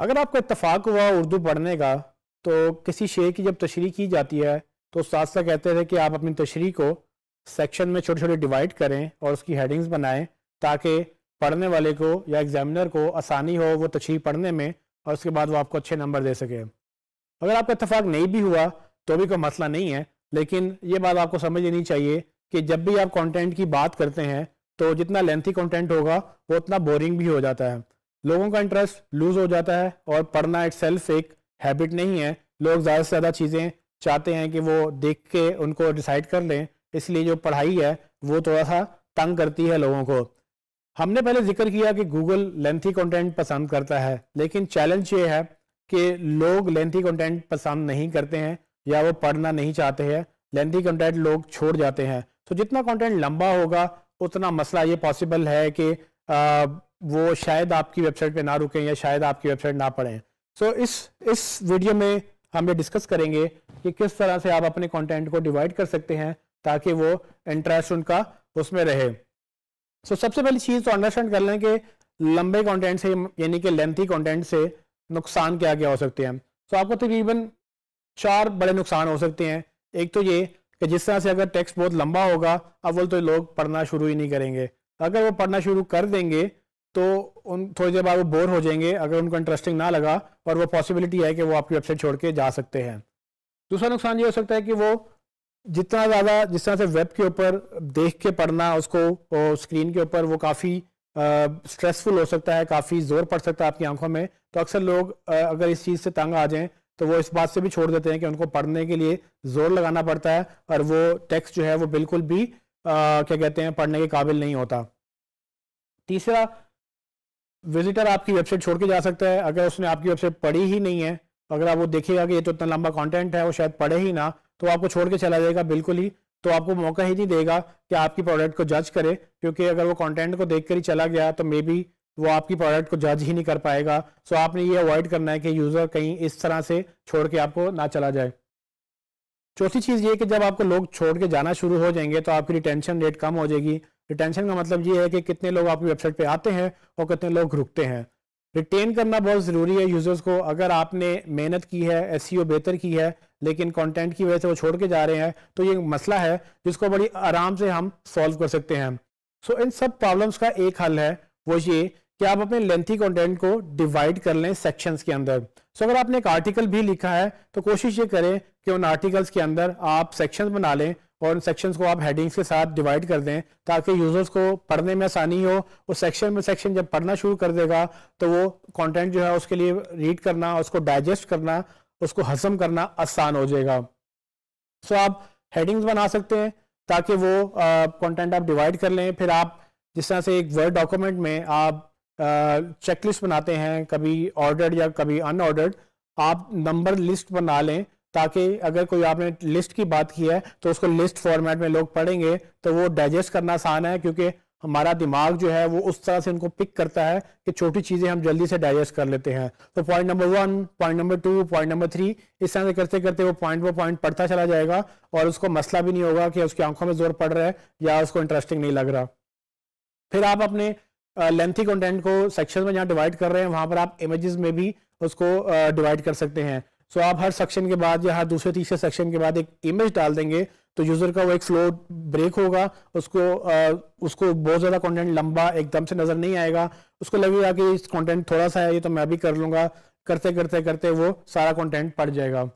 अगर आपको इत्तेफाक हुआ उर्दू पढ़ने का, तो किसी शेर की जब तशरीह की जाती है तो उस्ताद साहब कहते थे कि आप अपनी तशरीह को सेक्शन में छोटे छोटे डिवाइड करें और उसकी हेडिंग्स बनाएं ताकि पढ़ने वाले को या एग्जामिनर को आसानी हो वो तशरीह पढ़ने में और उसके बाद वो आपको अच्छे नंबर दे सके। अगर आपका इत्तेफाक नहीं भी हुआ तो भी कोई मसला नहीं है, लेकिन ये बात आपको समझ लेनी चाहिए कि जब भी आप कंटेंट की बात करते हैं तो जितना लेंथी कंटेंट होगा वो उतना बोरिंग भी हो जाता है, लोगों का इंटरेस्ट लूज हो जाता है और पढ़ना इटसेल्फ एक हैबिट नहीं है। लोग ज़्यादा से ज़्यादा चीज़ें चाहते हैं कि वो देख के उनको डिसाइड कर लें, इसलिए जो पढ़ाई है वो थोड़ा सा तंग करती है लोगों को। हमने पहले जिक्र किया कि गूगल लेंथी कंटेंट पसंद करता है, लेकिन चैलेंज ये है कि लोग लेंथी कंटेंट पसंद नहीं करते हैं या वो पढ़ना नहीं चाहते हैं, लेंथी कंटेंट लोग छोड़ जाते हैं। तो जितना कंटेंट लंबा होगा उतना मसला ये पॉसिबल है कि वो शायद आपकी वेबसाइट पे ना रुकें या शायद आपकी वेबसाइट ना पढ़ें। सो इस वीडियो में हम ये डिस्कस करेंगे कि किस तरह से आप अपने कंटेंट को डिवाइड कर सकते हैं ताकि वो इंटरेस्ट उनका उसमें रहे। सो सबसे पहली चीज़ तो अंडरस्टैंड कर लें कि लंबे कंटेंट से यानी कि लेंथी कंटेंट से नुकसान क्या क्या हो सकते हैं। सो आपको तकरीबन 4 बड़े नुकसान हो सकते हैं। एक तो ये कि जिस तरह से अगर टेक्स्ट बहुत लंबा होगा, अव्वल तो लोग पढ़ना शुरू ही नहीं करेंगे। अगर वो पढ़ना शुरू कर देंगे तो उन थोड़ी देर बाद वो बोर हो जाएंगे अगर उनको इंटरेस्टिंग ना लगा, और वो पॉसिबिलिटी है कि वो आपकी वेबसाइट छोड़ के जा सकते हैं। दूसरा नुकसान ये हो सकता है कि वो जितना ज़्यादा जिस तरह से वेब के ऊपर देख के पढ़ना उसको स्क्रीन के ऊपर वो काफ़ी स्ट्रेसफुल हो सकता है, काफ़ी ज़ोर पड़ सकता है आपकी आंखों में। तो अक्सर लोग अगर इस चीज़ से तंग आ जाएं तो वो इस बात से भी छोड़ देते हैं कि उनको पढ़ने के लिए ज़ोर लगाना पड़ता है और वो टेक्स्ट जो है वो बिल्कुल भी क्या कहते हैं पढ़ने के काबिल नहीं होता। तीसरा, विजिटर आपकी वेबसाइट छोड़ के जा सकता है अगर उसने आपकी वेबसाइट पढ़ी ही नहीं है। अगर आप वो देखेगा कि ये तो इतना लंबा कंटेंट है, वो शायद पढ़े ही ना, तो आपको छोड़ के चला जाएगा बिल्कुल ही। तो आपको मौका ही नहीं देगा कि आपकी प्रोडक्ट को जज करे, क्योंकि अगर वो कंटेंट को देख कर ही चला गया तो मे बी वो आपकी प्रोडक्ट को जज ही नहीं कर पाएगा। सो आपने ये अवॉइड करना है कि यूज़र कहीं इस तरह से छोड़ के आपको ना चला जाए। चौथी चीज़ ये कि जब आपको लोग छोड़ के जाना शुरू हो जाएंगे तो आपकी रिटेंशन रेट कम हो जाएगी। रिटेंशन का मतलब ये है कि कितने लोग आपकी वेबसाइट पे आते हैं और कितने लोग रुकते हैं। रिटेन करना बहुत ज़रूरी है यूज़र्स को। अगर आपने मेहनत की है, एसईओ बेहतर की है, लेकिन कंटेंट की वजह से वो छोड़ के जा रहे हैं, तो ये मसला है जिसको बड़ी आराम से हम सॉल्व कर सकते हैं। सो इन सब प्रॉब्लम्स का एक हल है, वो ये कि आप अपने लेंथी कंटेंट को डिवाइड कर लें सेक्शंस के अंदर। सो अगर आपने एक आर्टिकल भी लिखा है तो कोशिश ये करें कि उन आर्टिकल्स के अंदर आप सेक्शंस बना लें और उन सेक्शंस को आप हेडिंग्स के साथ डिवाइड कर दें ताकि यूजर्स को पढ़ने में आसानी हो। उस सेक्शन जब पढ़ना शुरू कर देगा तो वो कंटेंट जो है उसके लिए रीड करना, उसको डाइजेस्ट करना, उसको हजम करना आसान हो जाएगा। सो आप हेडिंग्स बना सकते हैं ताकि वो कंटेंट आप डिवाइड कर लें। फिर आप जिस तरह से एक वर्ड डॉक्यूमेंट में आप चेकलिस्ट बनाते हैं, कभी ऑर्डर्ड या कभी अनऑर्डर्ड, आप नंबर लिस्ट बना लें ताकि अगर कोई आपने लिस्ट की बात की है तो उसको लिस्ट फॉर्मेट में लोग पढ़ेंगे तो वो डाइजेस्ट करना आसान है, क्योंकि हमारा दिमाग जो है वो उस तरह से उनको पिक करता है कि छोटी चीज़ें हम जल्दी से डाइजेस्ट कर लेते हैं। तो point number 1, point number 2, point number 3, इस तरह से करते करते वो पॉइंट पढ़ता चला जाएगा और उसको मसला भी नहीं होगा कि उसकी आंखों में जोर पड़ रहा है या उसको इंटरेस्टिंग नहीं लग रहा। फिर आप अपने लेंथी कंटेंट को सेक्शन में जहाँ डिवाइड कर रहे हैं वहाँ पर आप इमेजेस में भी उसको डिवाइड कर सकते हैं। सो आप हर सेक्शन के बाद या हर दूसरे तीसरे सेक्शन के बाद एक इमेज डाल देंगे तो यूज़र का वो एक फ्लो ब्रेक होगा, उसको बहुत ज़्यादा कंटेंट लंबा एकदम से नज़र नहीं आएगा, उसको लगेगा कि इस कंटेंट थोड़ा सा है ये तो मैं भी कर लूँगा, करते करते करते वो सारा कंटेंट पढ़ जाएगा।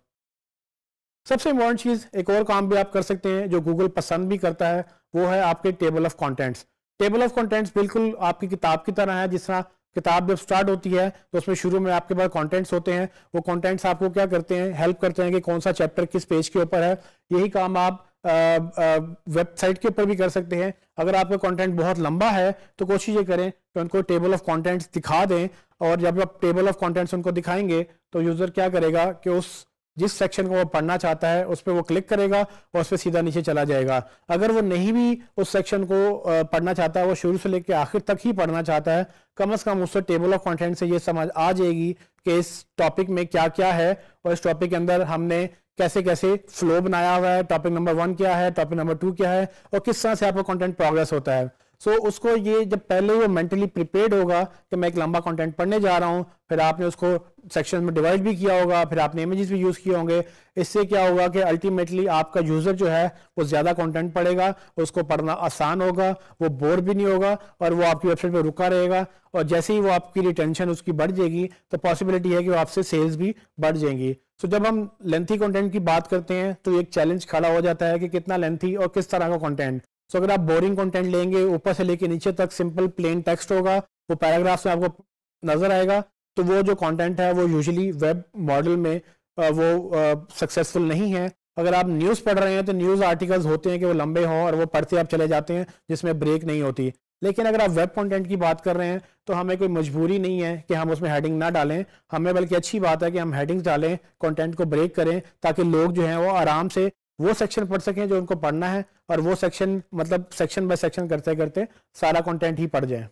सबसे इम्पॉर्टेंट चीज़, एक और काम भी आप कर सकते हैं जो गूगल पसंद भी करता है, वो है आपके table of contents. Table of contents बिल्कुल आपकी किताब की तरह है। जिस तरह किताब जब स्टार्ट होती है तो उसमें शुरू में आपके पास कंटेंट्स होते हैं, वो कंटेंट्स आपको क्या करते हैं, हेल्प करते हैं कि कौन सा चैप्टर किस पेज के ऊपर है। यही काम आप वेबसाइट के ऊपर भी कर सकते हैं। अगर आपका कंटेंट बहुत लंबा है तो कोशिश ये करें कि उनको टेबल ऑफ कंटेंट्स दिखा दें, और जब आप टेबल ऑफ कंटेंट्स उनको दिखाएंगे तो यूज़र क्या करेगा कि उस जिस सेक्शन को वो पढ़ना चाहता है उस पर वो क्लिक करेगा और उस पर सीधा नीचे चला जाएगा। अगर वो नहीं भी उस सेक्शन को पढ़ना चाहता है, वो शुरू से लेकर आखिर तक ही पढ़ना चाहता है, कम से कम उससे टेबल ऑफ कंटेंट से ये समझ आ जाएगी कि इस टॉपिक में क्या क्या है और इस टॉपिक के अंदर हमने कैसे कैसे फ्लो बनाया हुआ है, टॉपिक नंबर 1 क्या है, टॉपिक नंबर 2 क्या है और किस तरह से आपका कंटेंट प्रोग्रेस होता है। सो उसको ये जब पहले वो मेंटली प्रिपेयर्ड होगा कि मैं एक लंबा कंटेंट पढ़ने जा रहा हूँ, फिर आपने उसको सेक्शन में डिवाइड भी किया होगा, फिर आपने इमेजेस भी यूज़ किए होंगे, इससे क्या होगा कि अल्टीमेटली आपका यूज़र जो है वो ज़्यादा कंटेंट पढ़ेगा, उसको पढ़ना आसान होगा, वो बोर भी नहीं होगा और वो आपकी वेबसाइट पर रुका रहेगा। और जैसे ही वो आपकी रिटेंशन उसकी बढ़ जाएगी तो पॉसिबिलिटी है कि वो आपसे सेल्स भी बढ़ जाएंगी। सो जब हम लेंथी कंटेंट की बात करते हैं तो एक चैलेंज खड़ा हो जाता है कि कितना लेंथी और किस तरह का कंटेंट। सो अगर आप बोरिंग कंटेंट लेंगे, ऊपर से लेके नीचे तक सिंपल प्लेन टेक्स्ट होगा, वो पैराग्राफ्स में आपको नजर आएगा, तो वो जो कंटेंट है वो यूजुअली वेब मॉडल में वो सक्सेसफुल नहीं है। अगर आप न्यूज़ पढ़ रहे हैं तो न्यूज़ आर्टिकल्स होते हैं कि वो लंबे हों और वो पढ़ते आप चले जाते हैं जिसमें ब्रेक नहीं होती। लेकिन अगर आप वेब कंटेंट की बात कर रहे हैं तो हमें कोई मजबूरी नहीं है कि हम उसमें हेडिंग ना डालें, हमें बल्कि अच्छी बात है कि हम हेडिंग्स डालें, कंटेंट को ब्रेक करें, ताकि लोग जो हैं वो आराम से वो सेक्शन पढ़ सकें जो उनको पढ़ना है, और वो सेक्शन मतलब सेक्शन बाय सेक्शन करते करते सारा कंटेंट ही पढ़ जाए।